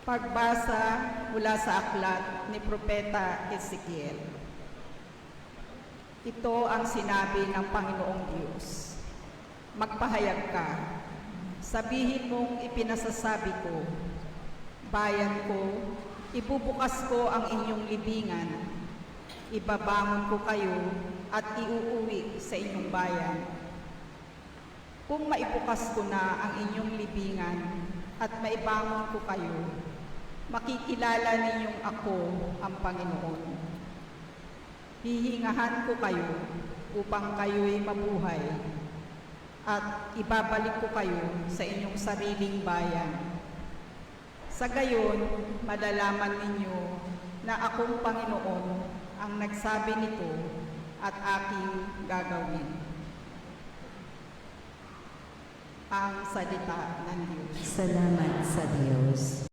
Pagbasa mula sa aklat ni Propeta Ezekiel. Ito ang sinabi ng Panginoong Diyos. Magpahayag ka, sabihin mong ipinasasabi ko, bayan ko, ibubukas ko ang inyong libingan, ibabangon ko kayo at iuuwi sa inyong bayan. Kung maibukas ko na ang inyong libingan at maibangon ko kayo, makikilala ninyong ako ang Panginoon. Hihingahan ko kayo upang kayo'y mabuhay at ibabalik ko kayo sa inyong sariling bayan. Sa gayon, malalaman ninyo na akong Panginoon ang nagsabi nito at aking gagawin. Ang salita ng Diyos. Salamat sa Diyos.